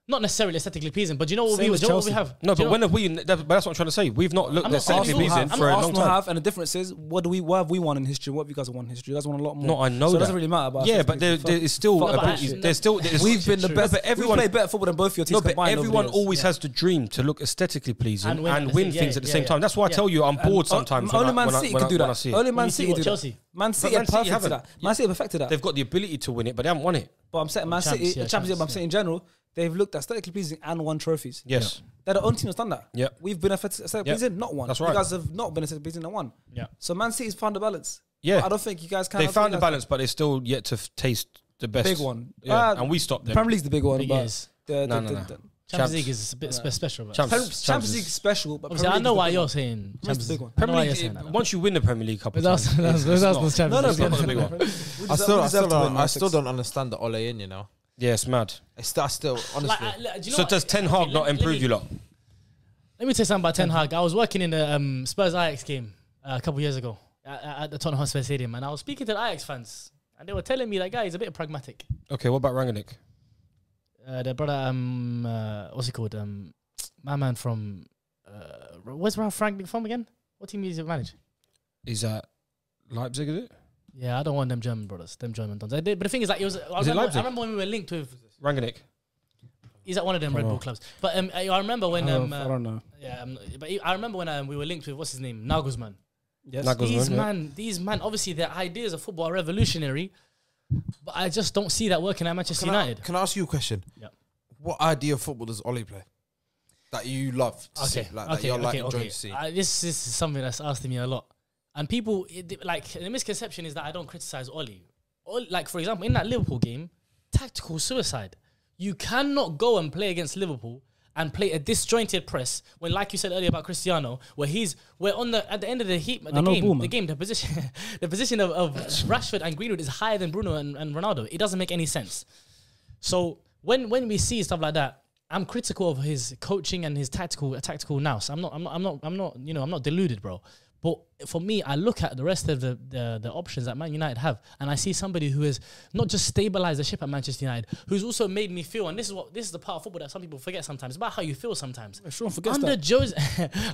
Not necessarily aesthetically pleasing, but do you know what Same we with do you know what we Chelsea. have? No, Do you but know- when have we? But that's what I'm trying to say. We've not looked I'm not- aesthetically Arsenal pleasing have, for a long Arsenal time. have, and the difference is, what have we won in history? What have you guys won in history? You guys won a lot more. No, I know so that. it doesn't really matter. But Yeah, but there is still Fuck that abilities. shit. There's still we've been the True. best. But Everyone everyone, played better football than both your teams no, but combined. over the everyone years. always has the dream to look aesthetically pleasing And and win win at the- things yeah, at the yeah, same yeah. time. That's why I Yeah. tell you I'm And bored sometimes. Only when Man I- City when can do I that. see it. Only You Man see City what do Chelsea? that. Man City Man are City perfect to haven't. that. Man City are perfect to that. They've got the ability to win it, but they haven't won it. But I'm saying Man Champs, City, yeah, Champions League. I'm champs, saying in general, they've looked aesthetically pleasing and won trophies. Yes. They're the only team that's done that. Yep. We've been aesthetically Yep. pleasing, not one. That's You right. guys have not been aesthetically pleasing and won. Yeah. So Man City's found the balance. Yeah. I don't think you guys can. They I don't found think the you guys balance, but they're still yet to taste the best. Big one. Yeah. And we stopped them. Premier League's the big one, Big but is. the No. Champions League is a bit special. But Champions League is special. But obviously, Premier I League know is the why big you're one. saying It's Champions the League. big one. Premier I know why League, you're saying that. once you win the Premier League a couple of That's times, that's it's that's not- the Champions it's League. not the big one. I still deserve to win, I Man still City. don't understand the Ole in, you know. Yeah, it's mad. I still honestly. Do you know So what? does Ten Hag Okay, not let improve me- you lot? Let me tell you something about Ten Hag. I was working in the Spurs Ajax game a couple years ago at the Tottenham Hotspur Stadium, and I was speaking to the Ajax fans, and they were telling me that guy is a bit pragmatic. Okay, what about Rangnick? The brother, what's he called? My man from where's Ralph Rangnick from again? What team is he manage? Is that Leipzig? Is it Yeah, I don't want them German brothers, them German dons. But the thing is, like, I remember when we were linked with. Rangnick? He's at one of them Red Bull clubs. But I remember when I don't know. Yeah, but I remember when we were linked with what's his name, Nagelsmann. Yes. These man, obviously their ideas of football are revolutionary, but I just don't see that working at Manchester United. Can I ask you a question? Yeah. What idea of football does Oli play that you love to see? That you're enjoying to see? This is something that's asked me a lot, and people like the misconception is that I don't criticize Oli. Like for example, in that Liverpool game, tactical suicide. You cannot go and play against Liverpool and play a disjointed press when, like you said earlier about Cristiano, where we're at the end of the position of Rashford and Greenwood is higher than Bruno and Ronaldo. It doesn't make any sense. So when we see stuff like that, I'm critical of his coaching and his tactical nous. I'm not deluded, bro. But for me, I look at the rest of the options that Man United have, and I see somebody who has not just stabilized the ship at Manchester United, who's also made me feel, and this is the part of football that some people forget sometimes, about how you feel sometimes. Sean forgets Under that. Jose,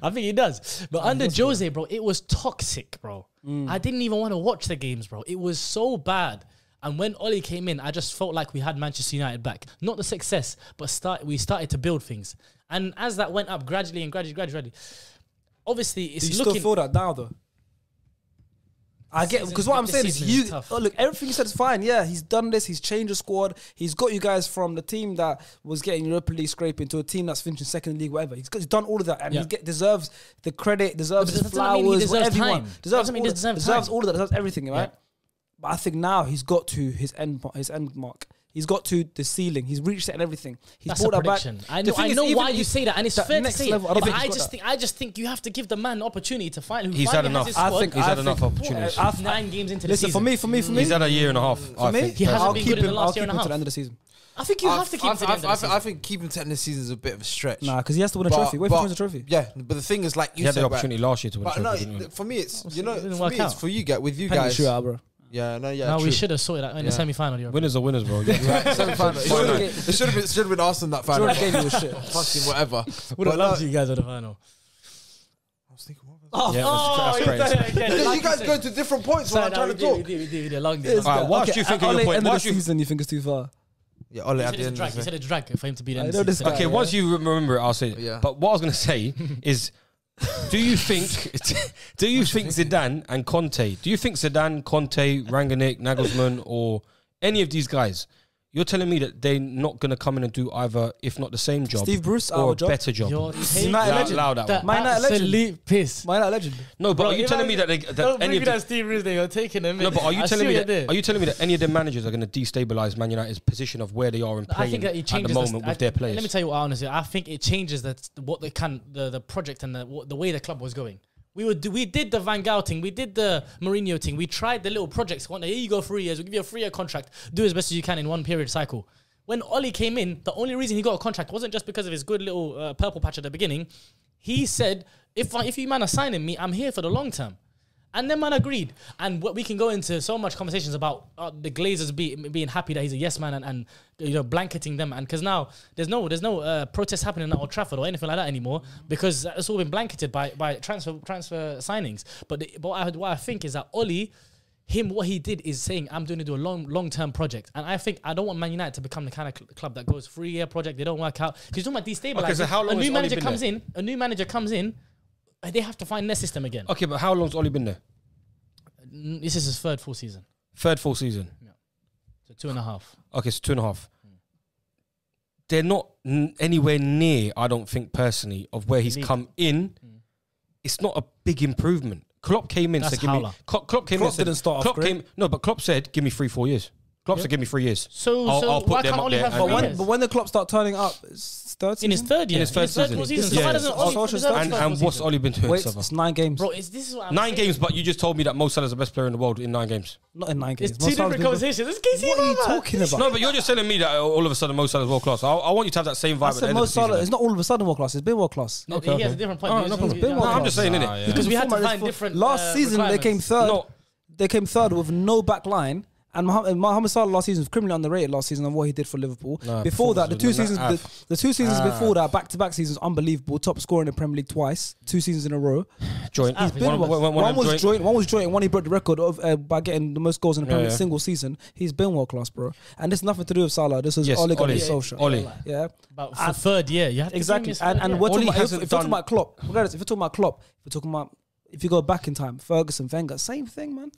I think he does. But under Jose, bro, it was toxic, bro. I didn't even want to watch the games, bro. It was so bad. And when Oli came in, I just felt like we had Manchester United back. Not the success, but we started to build things. And as that went up gradually, obviously, it's Do you looking. still feel that now, though? I get, because what I'm saying is, you look, everything you said is fine. Yeah, he's done this. He's changed the squad. He's got you guys from the team that was getting Europa League scraping to a team that's finishing second in the league, whatever. He's done all of that, and he deserves the credit, deserves his flowers, whatever he wants. Deserves all of that. Deserves everything, right? But I think now he's got to his end mark. He's got to the ceiling. He's reached it and everything. He's That's brought a that back. prediction. I know why you say that, and it's fair to say. But I just think you have to give the man an opportunity to find. He's had enough. I think he's had enough opportunities. 9 games into the season. For me, he's had a year and a half. For me, he hasn't been good in the last year and a half. To the end of the season. I think you have to keep him to the end of the season. I think keeping him to the end of the season is a bit of a stretch. Nah, because he has to win a trophy. Wait for him to win a trophy. Yeah, but the thing is, like you said, said, he had the opportunity last year to win a trophy. But no, for me, it's it didn't work out. for you guys with you Penalty guys. shootout, bro. Yeah, no, yeah. No, true. we should have sorted that in the semi-final. Winners are winners, bro. Semi-final. It should have been Arsenal that final. Jordan gave you a shit. Fucking whatever. Would have loved you guys at the final. I was thinking, what was Yeah, that's great. because you guys go to different points when I'm trying to talk. We did a long day. Alright, what do you think of your point? End of the season, you think it's too far? Yeah, Ole He at said the it's a end. drag. He said it's a drag for him to be the I end know of the this season. guy. Okay, once you remember it, I'll say it. Yeah. But what I was going to say is, do you think Zidane and Conte, do you think Zidane, Conte, Rangnick, Nagelsmann, or any of these guys, you're telling me that they're not going to come in and do either, if not the same job, Steve Bruce, or our a job. better job? You're United legend. Loud that one. Man United legend. absolute piss. Man United legend. No, but Bro, are you telling me that don't any bring of that the, Steve Bruce thing. You're taking him. no, but are you telling me that any of the managers are going to destabilize Man United's position of where they are in I playing think that it at changes the moment with their players? Let me tell you what I honestly. I think it changes the project and the way the club was going. We did the Van Gaal thing, we did the Mourinho thing, we tried the little projects. Here you go 3 years, we'll give you a 3-year contract, do as best as you can in one period cycle. When Oli came in, the only reason he got a contract wasn't just because of his good little purple patch at the beginning. He said, if you man are signing me, I'm here for the long term. And then man agreed. And what we can go into so much conversations about the Glazers being happy that he's a yes man and blanketing them. And because now there's no protest happening at Old Trafford or anything like that anymore because it's all been blanketed by transfer signings. But what I think is that Oli, what he did is saying, I'm going to do a long-term project. And I think I don't want Man United to become the kind of club that goes 3-year project, they don't work out. Because you're talking about destabilizing. Okay, so how long a new has Oli been a new manager comes in, they have to find their system again. Okay, but how long's Oli been there? This is his third full season. Third full season. So 2.5. Okay, so 2.5. They're not anywhere near, I don't think personally, of where he's come in. It's not a big improvement. Klopp came in, That's said, "Give me." Howler. Klopp came in, Klopp said, didn't start off Klopp great. but Klopp said, "Give me 3-4 years." Klopp said, give me 3 years. So I'll put why them can't up Oli there have and- 3 years? But when the Klopp start turning up, it's third In his season? third year. In his first full season. season. Yeah. So why doesn't Oli Solskjaer's deserve third his And first what's season? Oli been doing Wait, so far? it's 9 games. Bro, this is what I'm 9 saying. games, but you just told me that Mo Salah's the best player in the world in 9 games. Not in 9 games. It's Mo two Salah's different been- conversations. This case What are you talking about? No, but you're just telling me that all of a sudden Mo Salah's world class. I want you to have that same vibe I at the said end Mo of the season. Salah. It's not all of a sudden world class. It's been world class. No, Okay, he has okay. a different point. Oh, He's no just- problem. been No, I'm just saying, innit? Nah, yeah. Because we had to Format is find for- different. Last season they came requirements. third. No. They came third with no back line. And Mohamed Salah last season was criminally underrated last season on what he did for Liverpool. Nah, Before that, the two performance seasons, was the 2 seasons before that, back-to-back seasons, unbelievable. Top scorer in the Premier League twice, 2 seasons in a row. Joint. He's been One One was joint, and one he broke the record of by getting the most goals in the Premier League yeah. single season. He's been world class, bro. And this is nothing to do with Salah. This is Yes, Ole Gunnar Ole. Solskjaer. Ole. Yeah, But for third year, you have to exactly. give him his third And year. we're Ole talking about, hasn't if you're talking done- about Klopp, regardless, if you're talking about Klopp, if you're talking about, if you go back in time, Ferguson, Wenger, same thing, man.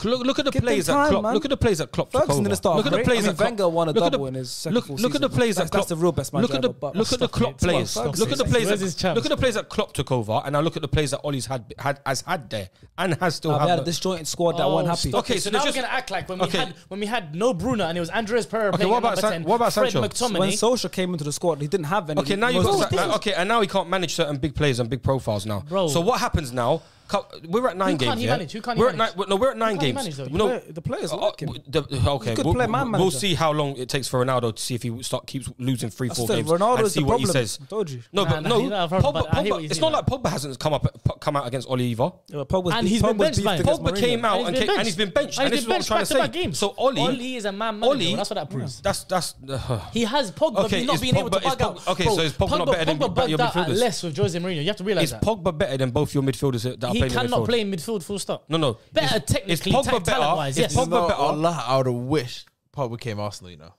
Look at the Give them plays time, that Klopp. man. Look at the plays that Klopp took Ferguson over. didn't start Look at the great. plays I mean, that Klopp. Wenger won a look at double the- in his second look, full look at the season. plays that That's Klopp. the real best manager Look at the ever, but look at the stop Klopp it. It's players. what Look at the plays. Where's his That, champs? look at the plays that Klopp took over, and now look at the plays that Ollie's had there and has still They had a had. disjointed squad that weren't happy. stop Okay, it. so so now there's we're just- gonna act like Okay. when we had no Bruno and it was Andres Pereira Okay, playing what at about number San- 10. what about Fred Sancho? McTominay. When Solskjaer came into the squad, he didn't have any. Okay, now you most- got okay, and now he can't manage certain big players and big profiles now. Bro. So what happens now? We're at 9 Who games. can't he yeah? manage? Who can't he we're manage? At 9, no, we're at 9 can't he games. manage, though? No, The players Oh, like him. okay, could we'll, play man we'll manager. see how long it takes for Ronaldo to see if he keeps losing 3-4 Still, games Ronaldo and is see the what problem. he says. I told you. No, Nah, but nah, no, he's not a problem, but I hear what Pogba, he's it's saying, not like Pogba hasn't come out against Oli either. Yeah, but Pogba's And beef- he's been Pogba's benched beefed by him. against Pogba Mourinho. came out And he's been and he's been benched. And And he's this is been what I'm trying to benched back-to-back say. games. So Oli, Oli is a man manager. Oli, That's what that proves. that's He has Pogba, but Okay, he's not is being able to Pogba- is bug out. Pogba- okay, so is Pogba not better than Pogba your bugged out at midfielders? less with Jose Mourinho. You have to realize is that. Pogba better than both your midfielders that are He playing in cannot midfield? play in midfield, full stop. No. Better Is technically, Pogba better? talent-wise, Is yes. Pogba No, better? Allah, I would have wished Pogba came Arsenal, you know.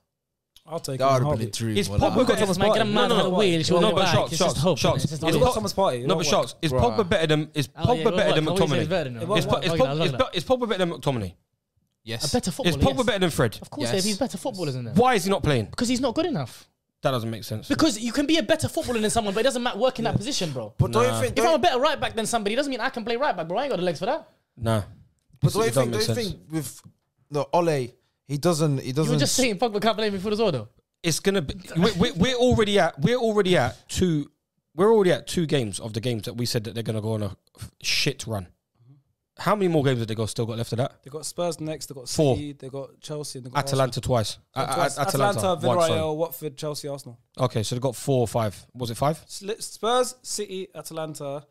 I'll take That it. would in a have been a heartbeat. dream. Is wallah. Pogba got better? Thomas Man, get a Partey. man had a wheel. She No, won't but back. Sharks, It's just hope. Sharks. It's just Is He's hope. got Thomas Partey. No, but Sharks, is Bruh. Pogba better than Oh, yeah, Pogba better than what? What he says McTominay? better than him. It was- Is what? Pogba better than McTominay? Yes. A better Is footballer. Pogba yes. better than Fred? Of course, Yes. if he's better footballers than them. Why is he not playing? Because he's not good enough. That doesn't make sense. Because you can be a better footballer than someone, but it doesn't matter work in that position, bro. But don't you think? If I'm a better right back than somebody, it doesn't mean I can play right back, bro. I ain't got the legs for that. Nah. But don't you It don't think? make Don't you sense. think with the Ole, he doesn't. You were just saying Pogba can't play midfield as well, though. It's gonna be. We're already at two. We're already at 2 games of the games that we said that they're gonna go on a shit run. How many more games have they still got left of that? They got Spurs next. They got 4. City. They got Chelsea. And they got Atalanta twice. Atalanta, Atalanta once, sorry. Villarreal, Watford, Chelsea, Arsenal. Okay, so they got 4 or 5. Was it 5? Spurs, City, Atalanta,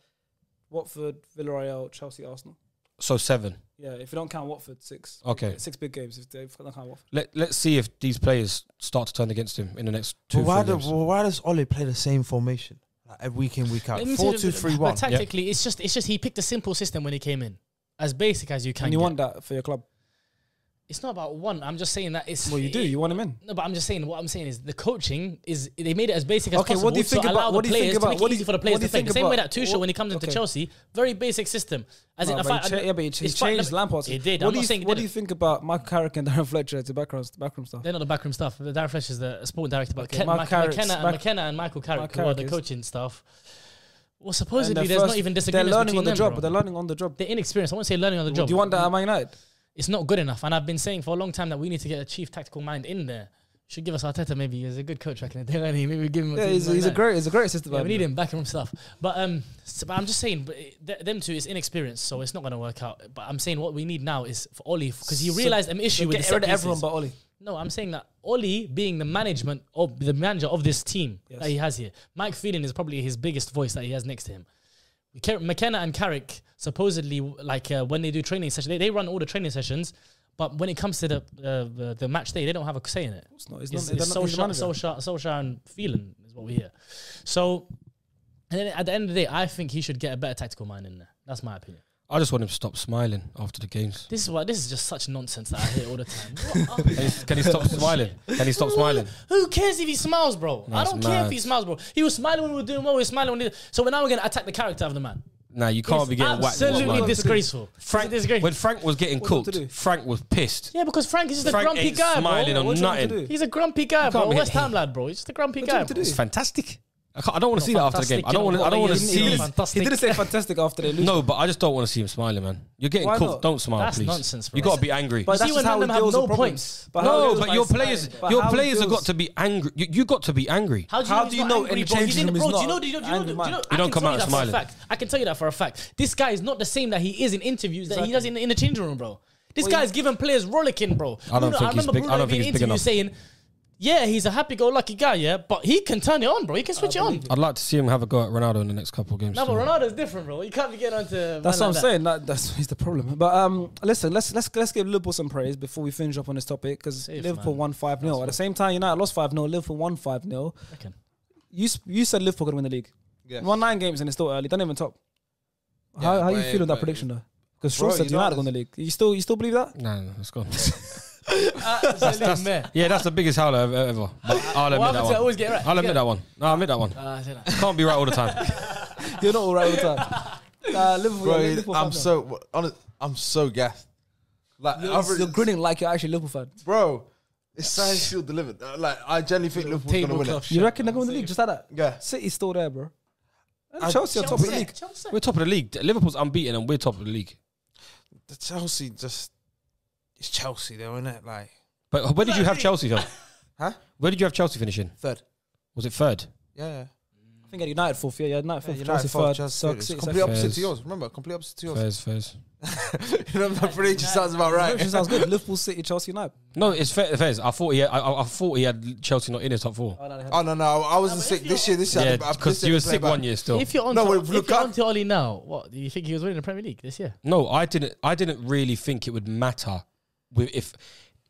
Watford, Villarreal, Chelsea, Arsenal. So 7. Yeah, if you don't count Watford, 6. Okay. 6 big games if you don't count Watford. Let's see if these players start to turn against him in the next 2 But games. why does Ole play the same formation like, every week in, week out? Let me tell you, 4-2-3-1. But tactically, it's just he picked a simple system when he came in, as basic as you can. And you get. want that for your club. It's not about one. I'm just saying that it's. Well, you do. You want him in. No, but I'm just saying. What I'm saying is the coaching is they made it as basic as Okay, possible. what do you think to allow about- the what do you think players about- to make what it do easy you- for the players what do to you play. think The same way about- that Tuchel, when he comes into okay. Chelsea, very basic system. As in, No, if but I- he he it's changed fine. Lampard's. He did. What I'm do not you saying he What do you didn't. think about Michael Carrick and Darren Fletcher to backroom stuff? They're not the backroom staff. Darren Fletcher is the sporting director, but Okay, Mark Carrick's McKenna and Michael Carrick, who are the Carrick is- coaching staff. Well, And supposedly they're there's first- not even They're disagreements learning between on the them, job, bro. but they're learning on the job. They're inexperienced. I won't say learning on the job. Do you want that at Man United? It's not good enough. And I've been saying for a long time that we need to get a chief tactical mind in there. Should give us Arteta maybe. He's a good coach back in the day. Maybe give him. Yeah, he's a great assistant. Yeah, we need him back him stuff. But but I'm just saying, them two is inexperienced, so it's not going to work out. But I'm saying what we need now is for Oli, because he realized an issue with the Get set rid of everyone pieces. but Oli. No, I'm saying that Oli being the manager of this team Yes. that he has here. Mike Phelan is probably his biggest voice that he has next to him. McKenna and Carrick supposedly when they do training sessions, they run all the training sessions. But when it comes to the match day, they don't have a say in it. It's not. He's It's not. He's the manager. Solskjaer and Phelan is what we hear. So, and then at the end of the day, I think he should get a better tactical mind in there. That's my opinion. I just want him to stop smiling after the games. This is just such nonsense that I hear all the time. Can he stop smiling? Can he stop smiling? Who cares if he smiles, bro? I That's don't care if mad. he smiles, bro. He was smiling when we were doing well. He was smiling when so now we're going to attack the character of the man. Nah, you can't be getting whacked. with Absolutely smiling. disgraceful. Frank, It's disgraceful. when Frank was getting What do you cooked, do? Frank was pissed. Yeah, because Frank is just a Frank grumpy ain't guy, smiling bro. on What do you want me to nothing. do? He's a grumpy guy, can't bro. be- West Ham lad, bro. He's just a grumpy What do you guy. want to bro. do? It's fantastic. I don't want to see that after the game. I don't want to see. He didn't say fantastic after they lose. No, but I just don't want to see him smiling, man. You're getting Why cooked. not? Don't smile, That's please. nonsense, bro. You got to be angry. But See that's when just how he Tottenham have deals no with problems. points. But how he No, deals but with your smiling. players, But your how he players have deals- got to be angry. You got to be angry. How do you know in the changing room he's not angry man? You don't come out smiling. I can tell you that for a fact. This guy is not the same that he is in interviews that he does in the changing room, bro. This Well, guy's giving players rollicking, bro. I don't think he's remember big- Bruno I don't being think he's big interview enough. saying, yeah, he's a happy-go-lucky guy, yeah, but he can turn it on, bro. He can switch it on. I'd like to see him have a go at Ronaldo in the next couple of games. No, but still. Ronaldo's different, bro. You can't be getting onto. That's what I'm saying. That's he's the problem. But listen, let's give Liverpool some praise before we finish up on this topic because Safe, Liverpool man. won 5-0. At the same time, United lost 5-0. Liverpool won 5-0. You said Liverpool could win the league. Yeah. Won 9 games and it's still early. Don't even top. How you feel with that prediction though? Because Shaw Bro, said United won the league. You still believe that? Nah, let's go. That's Yeah, that's the biggest howler ever. But I'll admit that one. always get it right. I'll admit that one. No, I'll admit that one. Can't be right all the time. You're not all right all the time. Liverpool, Bro, Liverpool I'm fan, so honest. I'm so gassed. Like, You're grinning like you're actually a Liverpool fan. bro, it's science shield delivered. Like, I genuinely think Liverpool's gonna win it. You reckon they're going to the league just like that? Yeah. City's still there, bro. And I- Chelsea on top of the league. We're top of the league. Liverpool's unbeaten and we're top of the league. The Chelsea just, it's Chelsea though, isn't it? Like, But where did you have Chelsea though? huh? Where did you have Chelsea finishing? Third. Was it third? Yeah. I think at United fourth, yeah, United fourth, United Chelsea fourth, third, Chelsea Stoke third. It's City complete second. opposite Fairs. to yours. Remember, complete opposite to yours. Fairs. You know, my prediction sounds about right. Prediction sounds good. Liverpool, City, Chelsea, United. No, it's Fairs. I thought he had Chelsea not in his top 4. Oh no, I wasn't sick this year. Yeah, because you were sick one year still. If you're on, No, to, wait, if look, you're I- on to Oli now, what do you think he was winning the Premier League this year? No, I didn't really think it would matter with if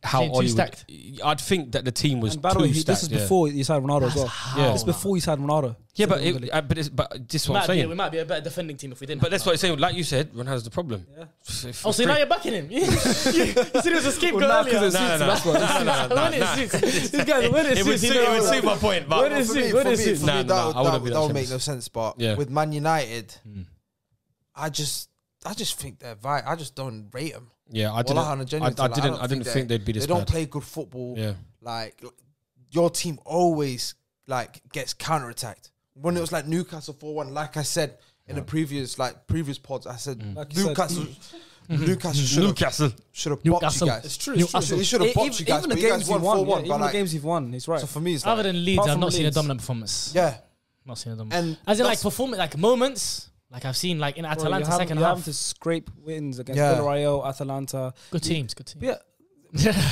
how Team too Oli stacked. I'd think that the team was And by the too way, stacked. this is yeah. before you signed Ronaldo as well. Yeah. It's before you signed Ronaldo. Yeah, So but they won the league. but this is what I'm We saying. might be a better defending team if we didn't. But that's what I'm saying. Like you said, Ronaldo's the problem. Yeah. Oh, so now you're backing him? You said it was a scapegoat Well, earlier. nah, 'cause it's- No. that's what- When it suits. This guy's when it It would suits. suit my point, but When it For suits, me, when for it me, suits. for Nah, me, nah, I wouldn't be that that would make shameless. no sense. But Yeah. with Man United, I just think they're I just don't rate them. yeah, I Wallahi, on a genuine I level, didn't think they'd be this They don't bad. play good football. Yeah. Like, your team always like gets counterattacked. When it was like Newcastle 4-1, like I said in the previous pods, I said Like you said. Newcastle should have boxed you guys. It's true. He should have boxed you guys. Even the But you guys games he won won, 4-1. even the games he's won, he's right. So for me, it's Other like, than Leeds, Apart I've from not seen a Leeds. dominant performance. yeah. Not seen a dominant. And As in like that's- performance, like moments. Like I've seen like in Bro, Atalanta second you're having half. to scrape wins against Yeah. Villarreal, Atalanta. Good teams, good teams. Yeah,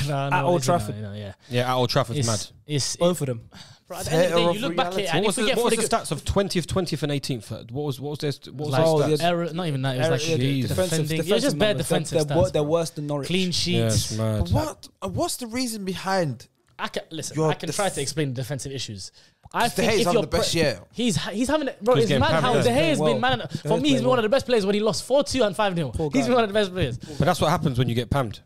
No, At Old listen, Trafford. yeah. Yeah, at Old Trafford's mad. It's both of them. bro, at the end of the day, you look back at it and What you was the forget what for was the the stats of 20th, and 18th? What was their like, stats? error, not even that. It was like Jesus. defending. Yeah, just bad defensive stats. They're bro. worse than Norwich. Clean sheets. Yes, mad. What's the reason behind? I can listen. Your I can try to explain the defensive issues. I De think Gea's if having you're the best year. he's having it, bro. He's It's getting mad how pampered. De Gea has Well, been man. De For Gea's me, he's playing been one of the best players when he lost 4-2 and 5-0. Poor He's guy. been one of the best players. But that's what happens when you get pammed.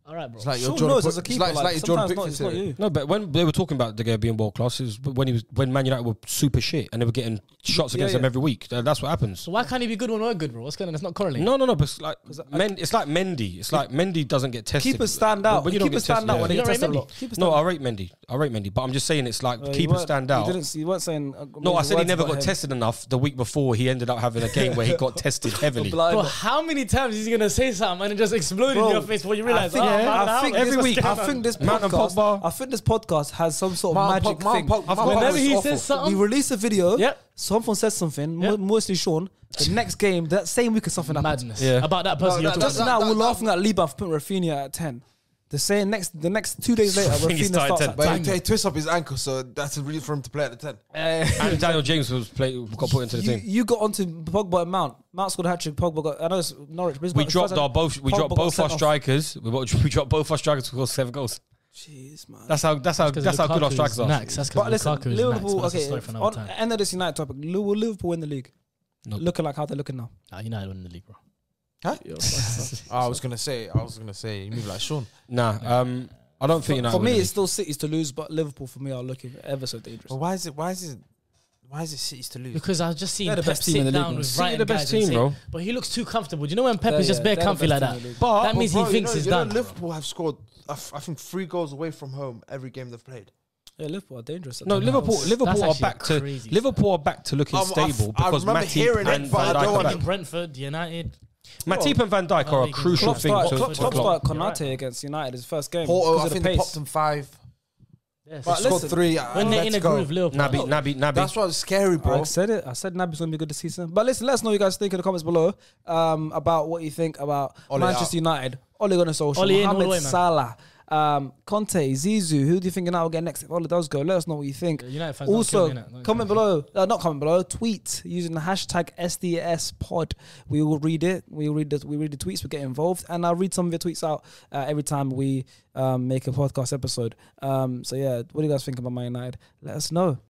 All right, bro. It's like Sean your Jordan. knows as a It's keeper, like your Jordan sometimes Pickford it's not theory. you. No, but when they were talking about De Gea being world class, is when Man United were super shit and they were getting shots against them yeah. every week. That's what happens. So why can't he be good when we're good, bro? What's going on? That's not correlating. No, but it's like it's like Mendy. It's like Mendy doesn't get tested. Keepers stand out. When you don't Keepers get stand tested, out when they You get don't rate tested a Mendy? lot. Keepers No, stand I rate Mendy. But I'm just saying it's like out. keepers stand out. You weren't saying. No, I said he never got tested. tested enough. The week before, he ended up having a game where he got tested heavily. Bro, how many times is he gonna say something and it just explode in Bro, your face before you realize? I think every this- week. I think this Mount and podcast. Pogba. I think this podcast has some sort of magic thing. Whenever he says something, We release a video. Yep. Someone says something. Yep. Mostly Sean. The next game, that same week, or something happens. madness. Yeah. About that person you're talking Just about. now, we're laughing at Liba for putting Rafinha at 10. The next 2 days later, I think he Rafinha started starts 10. at But 10. he twists up his ankle, so that's a reason for him to play at the 10. And Daniel James got put into the team. You got onto Pogba and Mount. Mount scored a hat trick. Pogba got. I know it's Norwich. But We it's dropped first- both Pogba got our sent off. strikers. We dropped both our strikers to score 7 goals. Jeez, man. That's how good our strikers are. That's But because listen, Lukaku is Liverpool. That's a Okay, story for another on time. end of this United topic, will Liverpool win the league? No. Looking like how they're looking now. Nah, United win the league, bro. Huh? I was gonna say, you move like Sean. Nah, I don't think United For win me, the it's still City's to lose, but Liverpool for me are looking ever so dangerous. But why is it City's to lose? Because I've just seen They're the Pep best team in sit the league, down man. with City Brighton the best guys and team, say- bro. But he looks too comfortable. Do you know when Pep They're- is just yeah, bare they're the comfy best like team in that? the league. That means he thinks it's done. Liverpool have scored, I think, 3 goals away from home every game they've played. Yeah, Liverpool are dangerous. No, Liverpool That's are actually back to crazy Liverpool are back to looking stable I because remember Matip hearing it, and but I Van don't Dijk are wanna- back. Brentford, United. Matip and Van Dijk are a Klopp crucial Klopp thing started, to Klopp Klopp. started You're Konate right. against United his first game. Porto, because I of the think they pace. popped them 5. Yes. But Scored listen, 3. When they're in a groove, Liverpool. Naby. That's why it's scary, bro. I said it. I said Naby's going to be good this season. But listen, let us know what you guys think in the comments below about what you think about Ole Manchester out. United. Ole Gunnar Solskjaer, Ole in all the Mohamed way, man. Salah, Conte, Zizou. Who do you think United will get next? If Ole does go, let us know what you think. United fans don't Also, kill me, innit? Don't comment kill me. below. Not comment below. Tweet using the hashtag SDSPod. We will read it. We read the tweets. We get involved, and I'll read some of your tweets out every time we make a podcast episode. So yeah, what do you guys think about Man United? Let us know.